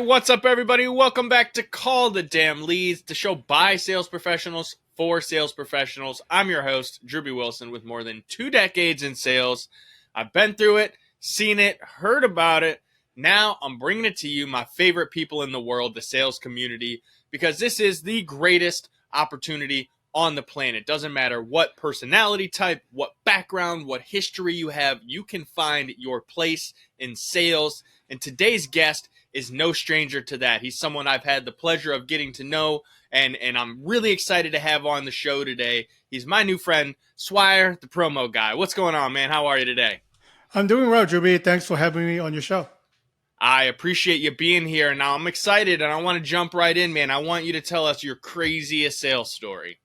What's up, everybody? Welcome back to Call the Damn Leads, the show by sales professionals for sales professionals. I'm your host, Drewbie Wilson, with more than 2 decades in sales. I've been through it, seen it, heard about it. Now I'm bringing it to you, my favorite people in the world, the sales community, because this is the greatest opportunity on the planet. Doesn't matter what personality type, what background, what history you have, you can find your place in sales. And today's guest is no stranger to that. He's someone I've had the pleasure of getting to know, and I'm really excited to have on the show today. He's my new friend, Swire the Promo Guy. What's going on, man? How are you today? I'm doing well, Drewbie. Thanks for having me on your show. I appreciate you being here. Now I'm excited, and I want to jump right in, man. I want you to tell us your craziest sales story.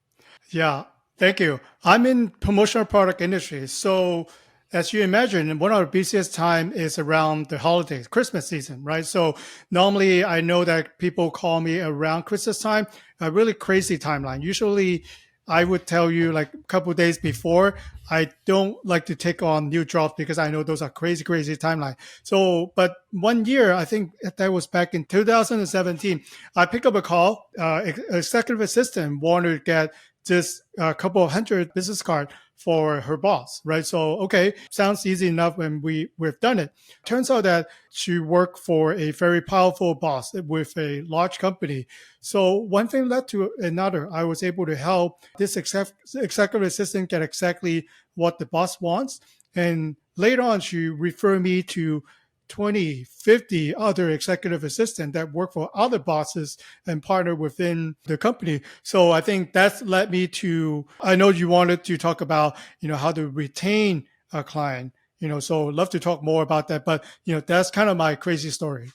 Yeah, thank you. I'm in promotional product industry. So as you imagine, one of the busiest time is around the holidays, Christmas season, right? So normally I know that people call me around Christmas time, a really crazy timeline. Usually I would tell you like a couple of days before. I don't like to take on new jobs because I know those are crazy, crazy timeline. So, but one year, I think that was back in 2017, I picked up a call, executive assistant wanted to get just a couple of hundred business cards for her boss, right? So, okay, sounds easy enough when we've done it. Turns out that she worked for a very powerful boss with a large company. So one thing led to another. I was able to help this executive assistant get exactly what the boss wants. And later on, she referred me to 20, 50 other executive assistants that work for other bosses and partner within the company. So I think that's led me to, I know you wanted to talk about, how to retain a client, so love to talk more about that. But, that's kind of my crazy story.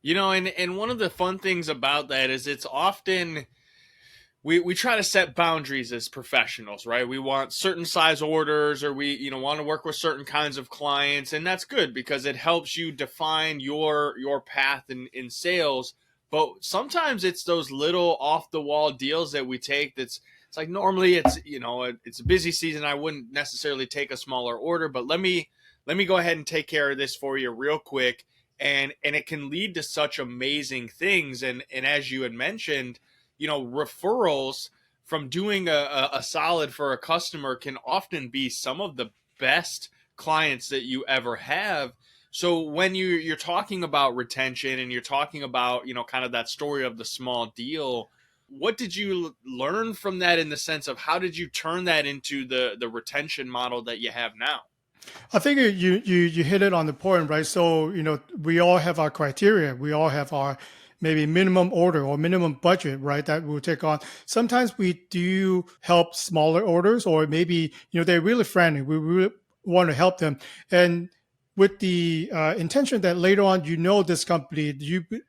And one of the fun things about that is it's often we try to set boundaries as professionals, right? We want certain size orders, or we want to work with certain kinds of clients, and that's good because it helps you define your path in sales. But sometimes it's those little off the wall deals that we take it's like normally it's it's a busy season, I wouldn't necessarily take a smaller order, but let me go ahead and take care of this for you real quick, and it can lead to such amazing things. And as you had mentioned, referrals from doing a solid for a customer can often be some of the best clients that you ever have. So when you're talking about retention and you're talking about, kind of that story of the small deal, what did you learn from that in the sense of how did you turn that into the retention model that you have now? I think you hit it on the point, right? So, we all have our criteria. We all have our maybe minimum order or minimum budget, right? That we'll take on. Sometimes we do help smaller orders, or maybe, they're really friendly. We really want to help them. And with the intention that later on, this company,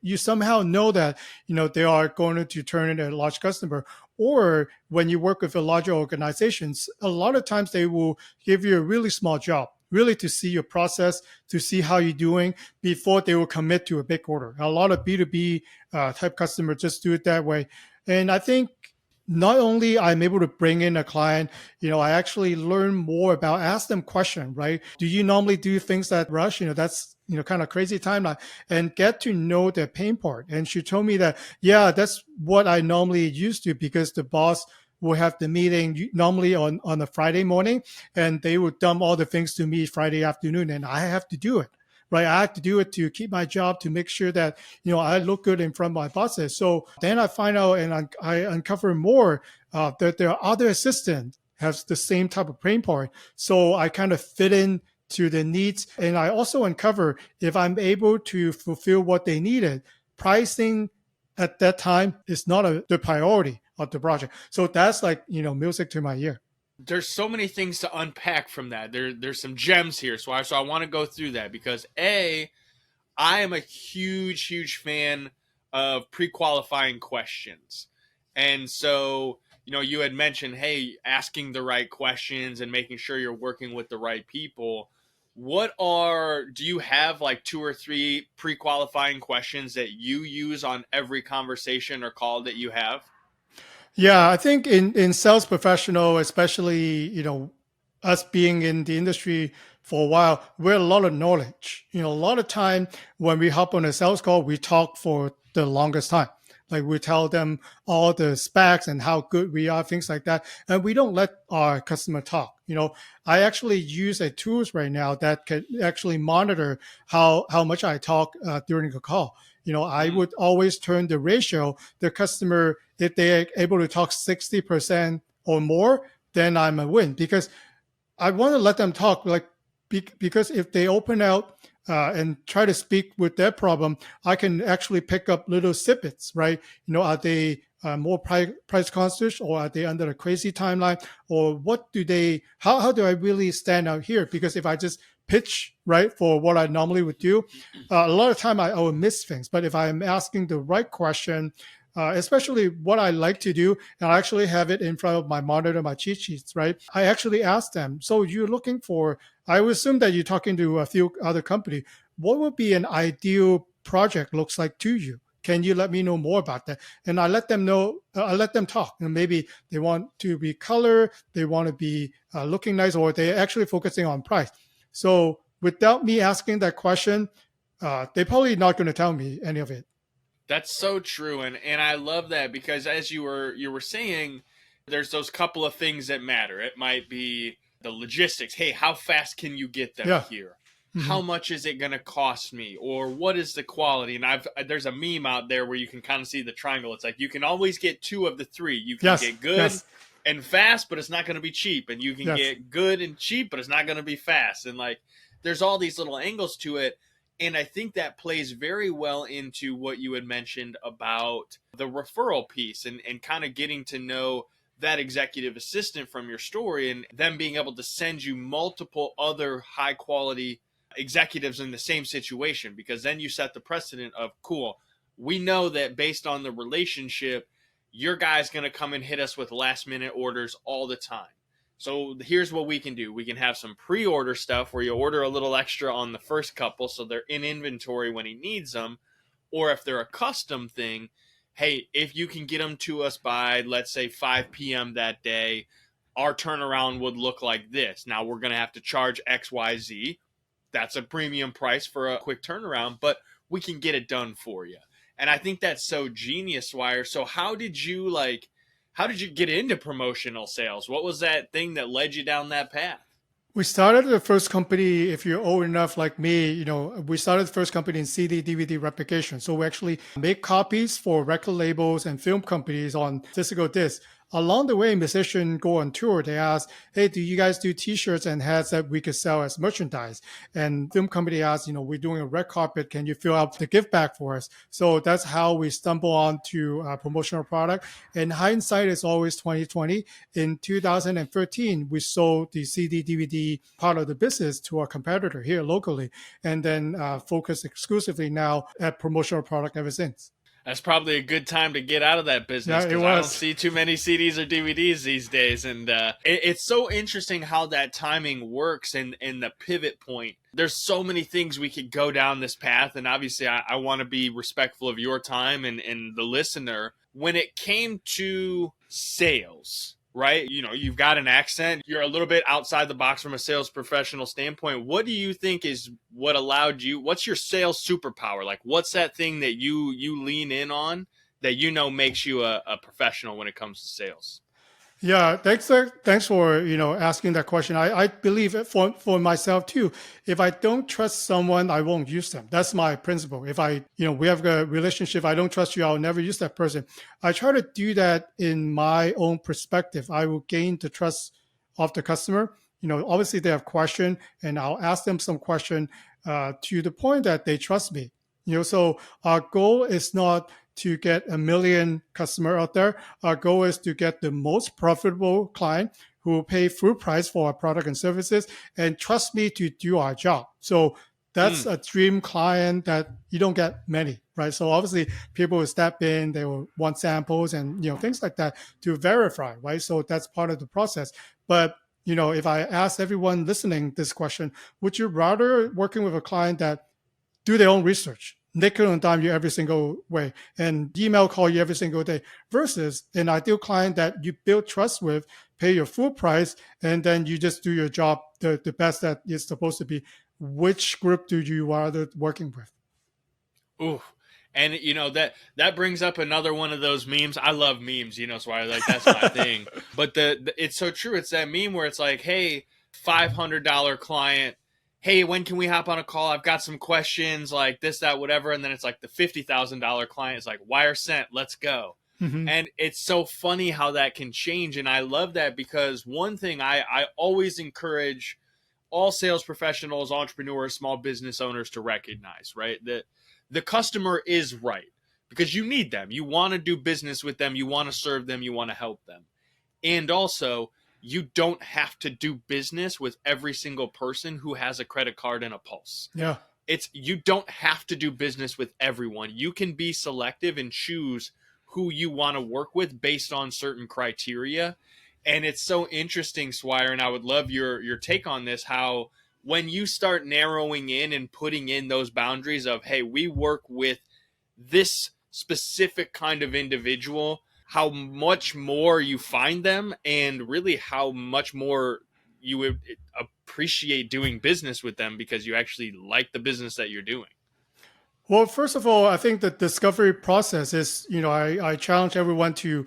you somehow know that, they are going to turn into a large customer. Or when you work with a larger organizations, a lot of times they will give you a really small job, really to see your process, to see how you're doing before they will commit to a big order. A lot of B2B type customers just do it that way. And I think not only I'm able to bring in a client, I actually learn more about, ask them questions, right? Do you normally do things that rush? That's, kind of crazy timeline, and get to know their pain point. And she told me that, yeah, that's what I normally used to, because the boss will have the meeting normally on a Friday morning, and they would dump all the things to me Friday afternoon, and I have to do it. Right, I have to do it to keep my job, to make sure that I look good in front of my bosses. So then I find out, and I uncover more that there are other assistants have the same type of pain point. So I kind of fit in to the needs, and I also uncover if I'm able to fulfill what they needed. Pricing at that time is not the priority of the project. So that's like music to my ear. There's so many things to unpack from that. There's some gems here, so I want to go through that because I am a huge fan of pre-qualifying questions. And so, you had mentioned, hey, asking the right questions and making sure you're working with the right people. Do you have like 2 or 3 pre-qualifying questions that you use on every conversation or call that you have? Yeah, I think in sales professional, especially, us being in the industry for a while, we're a lot of knowledge. A lot of time when we hop on a sales call, we talk for the longest time. Like we tell them all the specs and how good we are, things like that. And we don't let our customer talk. I actually use a tools right now that can actually monitor how much I talk during the call. I would always turn the ratio, the customer, if they're able to talk 60% or more, then I'm a win, because I want to let them talk, because if they open out and try to speak with their problem, I can actually pick up little snippets, right? Are they more price conscious, or are they under a crazy timeline, or how do I really stand out here? Because if I just pitch, right, for what I normally would do, a lot of time I will miss things. But if I'm asking the right question, especially what I like to do, and I actually have it in front of my monitor, my cheat sheets, right? I actually ask them, so you're looking for, I would assume that you're talking to a few other companies. What would be an ideal project looks like to you? Can you let me know more about that? And I let them know, I let them talk. Maybe they want to be color, they want to be looking nice, or they're actually focusing on price. So without me asking that question, they're probably not going to tell me any of it. That's so true, and I love that, because as you were saying, there's those couple of things that matter. It might be the logistics. Hey, how fast can you get them here? Mm-hmm. How much is it going to cost me? Or what is the quality? And there's a meme out there where you can kind of see the triangle. It's like you can always get two of the three. You can get good and fast, but it's not going to be cheap. And you can get good and cheap, but it's not going to be fast. And there's all these little angles to it. And I think that plays very well into what you had mentioned about the referral piece and kind of getting to know that executive assistant from your story, and them being able to send you multiple other high quality executives in the same situation, because then you set the precedent of, cool, we know that based on the relationship, your guy's going to come and hit us with last minute orders all the time. So here's what we can do. We can have some pre-order stuff where you order a little extra on the first couple so they're in inventory when he needs them. Or if they're a custom thing, hey, if you can get them to us by, let's say, 5 p.m. that day, our turnaround would look like this. Now we're going to have to charge XYZ. That's a premium price for a quick turnaround, but we can get it done for you. And I think that's so genius, Swire. So how did you get into promotional sales? What was that thing that led you down that path? We started the first company, if you're old enough like me, we started the first company in CD, DVD replication. So we actually make copies for record labels and film companies on physical discs. Along the way, musicians go on tour. They ask, hey, do you guys do T-shirts and hats that we could sell as merchandise? And film company asks, we're doing a red carpet. Can you fill out the gift bag for us? So that's how we stumble on to a promotional product. And hindsight is always 2020. In 2013, we sold the CD, DVD part of the business to our competitor here locally, and then focus exclusively now at promotional product ever since. That's probably a good time to get out of that business, because I don't see too many CDs or DVDs these days. And it's so interesting how that timing works and the pivot point. There's so many things we could go down this path. And obviously, I want to be respectful of your time and the listener. When it came to sales, right? You've got an accent. You're a little bit outside the box from a sales professional standpoint. What do you think is what allowed you? What's your sales superpower? Like, what's that thing that you lean in on that makes you a professional when it comes to sales? Yeah, thanks for asking that question. I believe for myself too. If I don't trust someone, I won't use them. That's my principle. If we have a relationship, I don't trust you, I'll never use that person. I try to do that in my own perspective. I will gain the trust of the customer. Obviously they have question, and I'll ask them some question to the point that they trust me. So our goal is not to get a million customer out there. Our goal is to get the most profitable client who will pay full price for our product and services and trust me to do our job. So that's a dream client that you don't get many, right? So obviously people will step in, they will want samples and things like that to verify, right? So that's part of the process. But if I ask everyone listening this question, would you rather working with a client that do their own research, nickel and dime you every single way, and email call you every single day, versus an ideal client that you build trust with, pay your full price, and then you just do your job the best that it's supposed to be. Which group do you rather working with? Ooh. And that brings up another one of those memes. I love memes, so I like that's my thing. But it's so true. It's that meme where it's like, hey, $500 client, hey, when can we hop on a call? I've got some questions, like this, that, whatever. And then it's like the $50,000 client is like, wire sent, let's go. Mm-hmm. And it's so funny how that can change. And I love that because one thing I always encourage all sales professionals, entrepreneurs, small business owners to recognize, right? That the customer is right because you need them. You want to do business with them. You want to serve them. You want to help them. And also, you don't have to do business with every single person who has a credit card and a pulse. Yeah. You don't have to do business with everyone. You can be selective and choose who you want to work with based on certain criteria. And it's so interesting, Swire, and I would love your take on this, how when you start narrowing in and putting in those boundaries of, hey, we work with this specific kind of individual, how much more you find them and really how much more you would appreciate doing business with them because you actually like the business that you're doing. Well, first of all, I think the discovery process is, I challenge everyone to,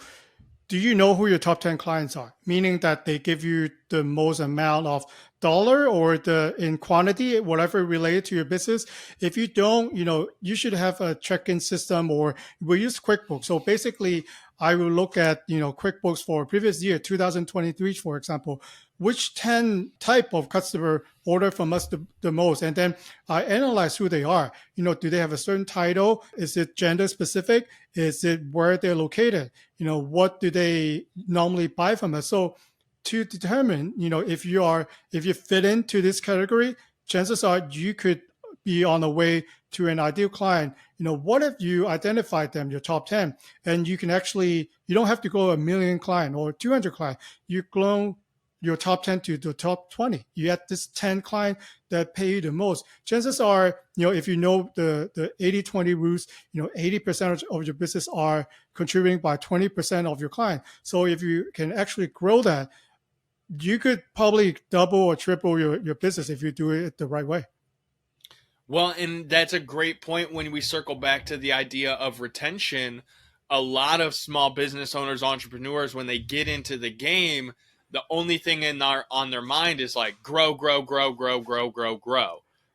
do you know who your top 10 clients are? Meaning that they give you the most amount of dollar or in quantity, whatever related to your business. If you don't, you should have a check-in system, or we use QuickBooks. So basically, I will look at, QuickBooks for previous year, 2023, for example, which 10 type of customer order from us the most. And then I analyze who they are. Do they have a certain title? Is it gender specific? Is it where they're located? What do they normally buy from us? So to determine, if you fit into this category, chances are you could be on the way to an ideal client. What if you identified them, your top 10, and you can actually, you don't have to go 1 million client or 200 client. You grow your top 10 to the top 20. You have this 10 client that pay you the most. Chances are, if you know the 80-20 rules, 80% of your business are contributing by 20% of your client. So if you can actually grow that, you could probably double or triple your business if you do it the right way. Well, and that's a great point when we circle back to the idea of retention. A lot of small business owners, entrepreneurs, when they get into the game, the only thing on their mind is like grow,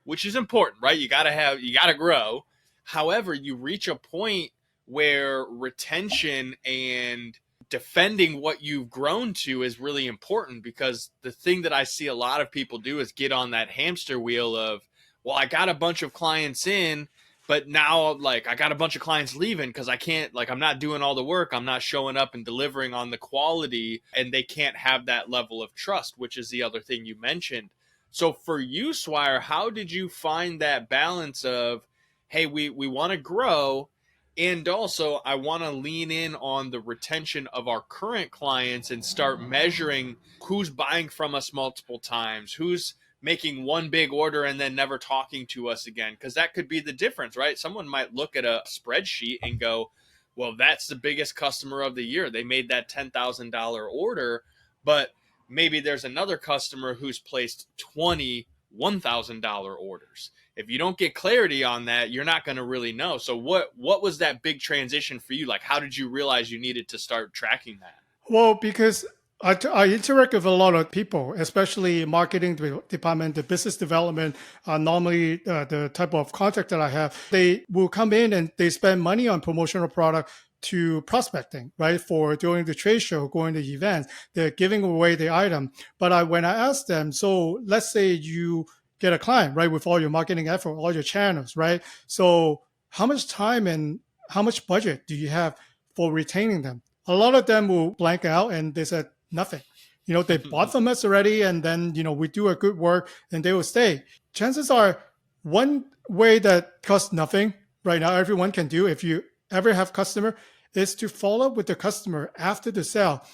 which is important, right? You got to grow. However, you reach a point where retention and defending what you've grown to is really important, because the thing that I see a lot of people do is get on that hamster wheel of, well, I got a bunch of clients in, but now like I got a bunch of clients leaving because I can't, like, I'm not doing all the work. I'm not showing up and delivering on the quality, and they can't have that level of trust, which is the other thing you mentioned. So for you, Swire, how did you find that balance of, hey, we want to grow, and also I want to lean in on the retention of our current clients and start measuring who's buying from us multiple times, who's making one big order and then never talking to us again? Because that could be the difference, right? Someone might look at a spreadsheet and go, well, that's the biggest customer of the year. They made that $10,000 order, but maybe there's another customer who's placed 20 $1,000 orders. If you don't get clarity on that, you're not going to really know. So what was that big transition for you? Like, how did you realize you needed to start tracking that? Well, because I interact with a lot of people, especially marketing department, the business development. Normally, the type of contact that I have, they will come in and they spend money on promotional product to prospecting, right? For doing the trade show, going to events, they're giving away the item. But when I ask them, so let's say you get a client, right, with all your marketing effort, all your channels, right? So how much time and how much budget do you have for retaining them? A lot of them will blank out and they said nothing. They bought from us already, and then, we do a good work and they will stay. Chances are one way that costs nothing right now, everyone can do if you ever have customer, is to follow up with the customer after the sale.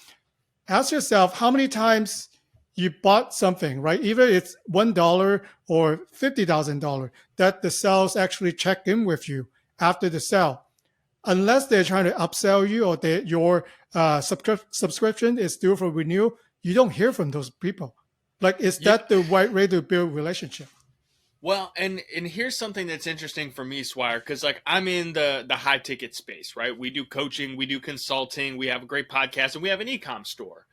Ask yourself how many times you bought something, right? Either it's $1 or $50,000 that the sales actually check in with you after the sale. Unless they're trying to upsell you or your subscription is due for renewal, you don't hear from those people. Like, is Yeah. that the right way to build relationship? Well, and here's something that's interesting for me, Swire, because like I'm in the high ticket space, right? We do coaching, we do consulting, we have a great podcast, and we have an e-com store.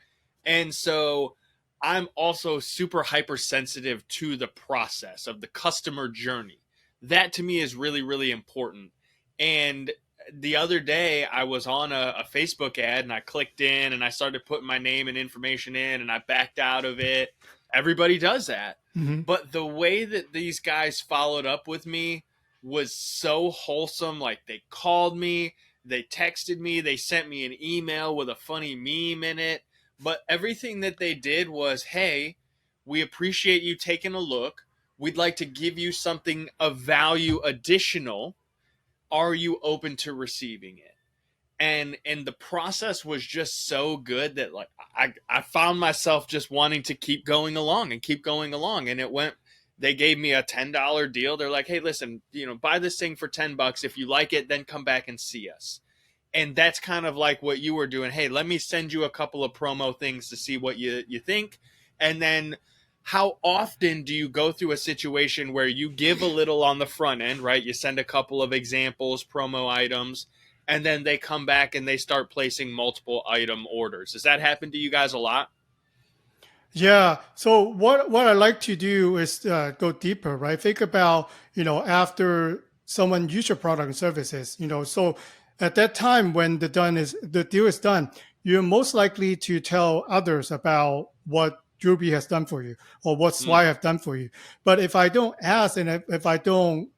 And so I'm also super hypersensitive to the process of the customer journey. That to me is really, really important. And the other day I was on a Facebook ad and I clicked in and I started putting my name and information in and I backed out of it. Everybody does that. Mm-hmm. But the way that these guys followed up with me was so wholesome. Like they called me, they texted me, they sent me an email with a funny meme in it. But everything that they did was, hey, we appreciate you taking a look. We'd like to give you something of value additional. Are you open to receiving it? And the process was just so good that like I found myself just wanting to keep going along and keep going along. And it went, they gave me a $10 deal. They're like, hey, listen, buy this thing for $10. If you like it, then come back and see us. And that's kind of like what you were doing. Hey, let me send you a couple of promo things to see what you think. And then how often do you go through a situation where you give a little on the front end, right? You send a couple of examples, promo items, and then they come back and they start placing multiple item orders. Does that happen to you guys a lot? Yeah. So what I like to do is go deeper, right? Think about, after someone use your product and services, so at that time when the deal is done, you're most likely to tell others about what Drewbie has done for you or what Swire have done for you. But if I don't ask and if I don't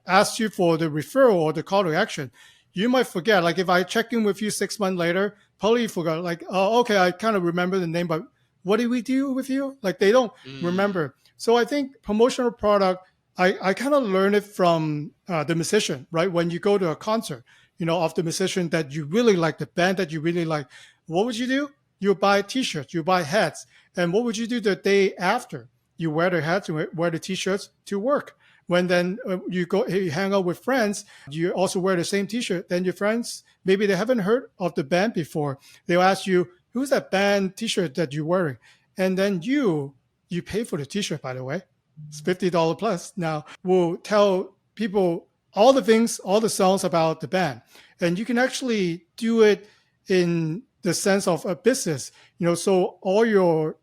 ask you for the referral or the call to action, you might forget. Like if I check in with you 6 months later, probably you forgot. Like, oh, okay, I kind of remember the name, but what did we do with you? Like they don't remember. So I think promotional product, I kind of learned it from the musician, right? When you go to a concert, of the musician that you really like, the band that you really like, what would you do? You buy T-shirts, you buy hats. And what would you do the day after? You wear the hats, you wear the T-shirts to work. When then you hang out with friends, you also wear the same T-shirt. Then your friends, maybe they haven't heard of the band before. They'll ask you, who's that band T-shirt that you're wearing? And then you pay for the T-shirt, by the way. It's $50 plus. Now we'll tell people all the things, all the songs about the band. And you can actually do it in the sense of a business, so all your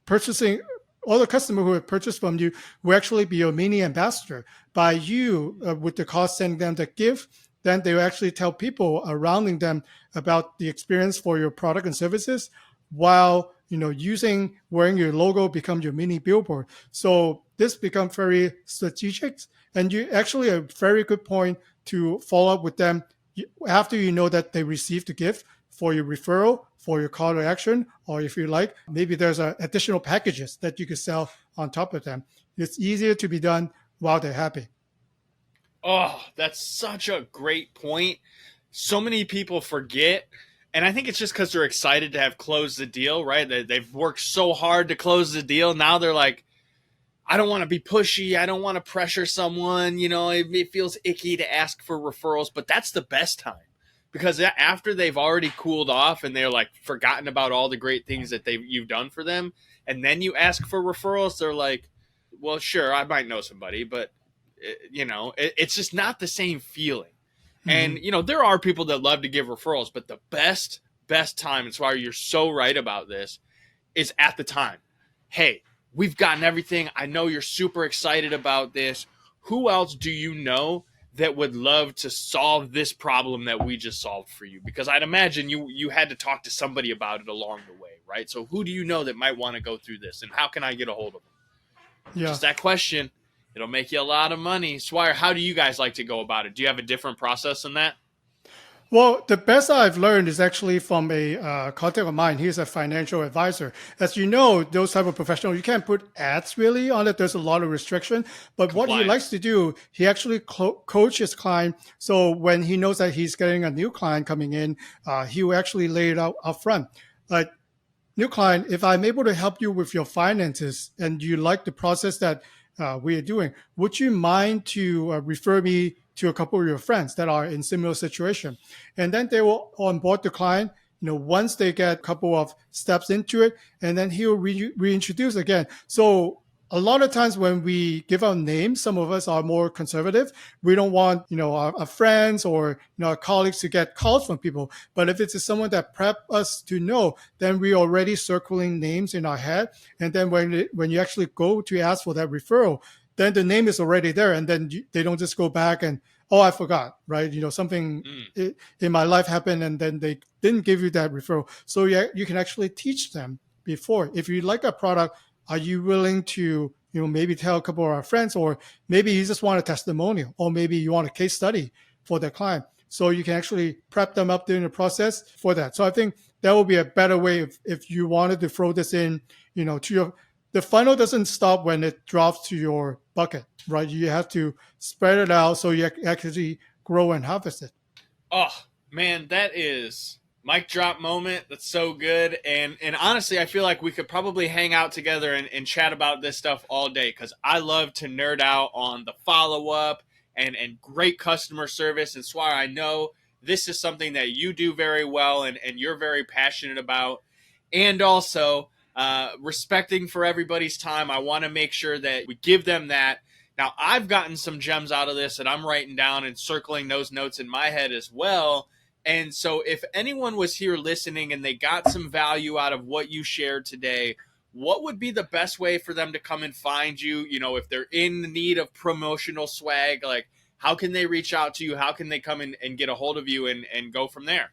purchasing, all the customer who have purchased from you will actually be your mini ambassador. By you, with the cost sending them the gift, then they will actually tell people around them about the experience for your product and services, while wearing your logo become your mini billboard. So this becomes very strategic, and you actually a very good point to follow up with them after you know that they received the gift for your referral, for your call to action, or if you like, maybe there's additional packages that you could sell on top of them. It's easier to be done while they're happy. Oh, that's such a great point. So many people forget, and I think it's just because they're excited to have closed the deal, right? They've worked so hard to close the deal. Now they're like, I don't want to be pushy. I don't want to pressure someone. It feels icky to ask for referrals, but that's the best time. Because after they've already cooled off and they're like forgotten about all the great things that you've done for them, and then you ask for referrals, they're like, well, sure, I might know somebody, but it's just not the same feeling. And there are people that love to give referrals, but the best time, and Swire, you're so right about this, is at the time. Hey, we've gotten everything. I know you're super excited about this. Who else do you know that would love to solve this problem that we just solved for you? Because I'd imagine you had to talk to somebody about it along the way, right? So who do you know that might want to go through this, and how can I get a hold of them? Yeah. Just that question. It'll make you a lot of money. Swire, how do you guys like to go about it? Do you have a different process than that? Well, the best I've learned is actually from a contact of mine. He's a financial advisor. As you know, those type of professionals, you can't put ads really on it. There's a lot of restriction. But what he likes to do, he actually coach his client. So when he knows that he's getting a new client coming in, he will actually lay it out up front. Like, new client, if I'm able to help you with your finances and you like the process that we are doing, would you mind to refer me to a couple of your friends that are in similar situation? And then they will onboard the client. once they get a couple of steps into it, and then he'll reintroduce again. So a lot of times when we give out names, some of us are more conservative. We don't want, our friends or, our colleagues to get calls from people. But if it's someone that prep us to know, then we're already circling names in our head. And then when you actually go to ask for that referral, then the name is already there. And then they don't just go back and, oh, I forgot, right? Something in my life happened and then they didn't give you that referral. So you can actually teach them before. If you like a product, are you willing to, maybe tell a couple of our friends, or maybe you just want a testimonial, or maybe you want a case study for the client. So you can actually prep them up during the process for that. So I think that would be a better way if you wanted to throw this in, the funnel doesn't stop when it drops to your bucket, right? You have to spread it out so you actually grow and harvest it. Oh, man, that is mic drop moment. That's so good. And honestly, I feel like we could probably hang out together and chat about this stuff all day, because I love to nerd out on the follow-up and great customer service. And Swire, I know this is something that you do very well and you're very passionate about. And also respecting for everybody's time. I want to make sure that we give them that. Now, I've gotten some gems out of this and I'm writing down and circling those notes in my head as well. And so if anyone was here listening and they got some value out of what you shared today, what would be the best way for them to come and find you? If they're in need of promotional swag, like how can they reach out to you? How can they come in and get a hold of you and go from there?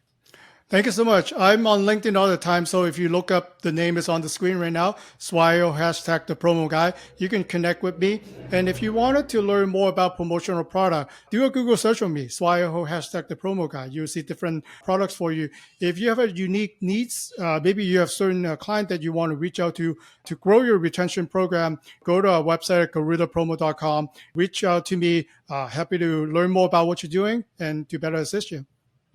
Thank you so much. I'm on LinkedIn all the time. So if you look up, the name is on the screen right now, Swire Ho, #the Promo Guy. You can connect with me. And if you wanted to learn more about promotional product, do a Google search on me, Swire Ho, #the Promo Guy. You'll see different products for you. If you have a unique needs, maybe you have certain client that you want to reach out to grow your retention program, go to our website at GorillaPromo.com. Reach out to me. Happy to learn more about what you're doing and to better assist you.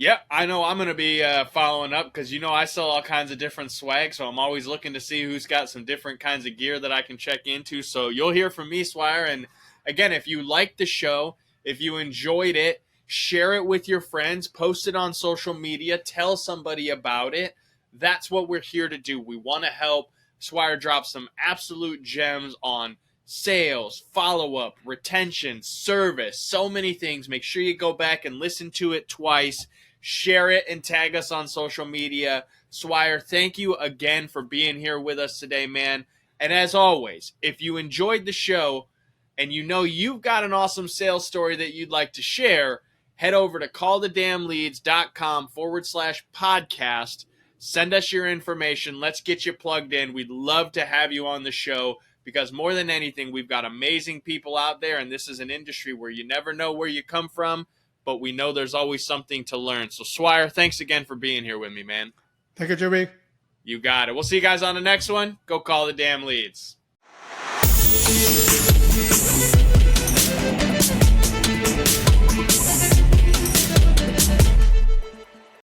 Yeah, I know I'm going to be following up because, I sell all kinds of different swag, so I'm always looking to see who's got some different kinds of gear that I can check into. So you'll hear from me, Swire. And again, if you liked the show, if you enjoyed it, share it with your friends, post it on social media, tell somebody about it. That's what we're here to do. We want to help Swire drop some absolute gems on sales, follow-up, retention, service, so many things. Make sure you go back and listen to it twice. Share it and tag us on social media. Swire, thank you again for being here with us today, man. And as always, if you enjoyed the show and you've got an awesome sales story that you'd like to share, head over to callthedamnleads.com/podcast. Send us your information. Let's get you plugged in. We'd love to have you on the show because more than anything, we've got amazing people out there, and this is an industry where you never know where you come from, but we know there's always something to learn. So, Swire, thanks again for being here with me, man. Thank you, Drewbie. You got it. We'll see you guys on the next one. Go call the damn leads.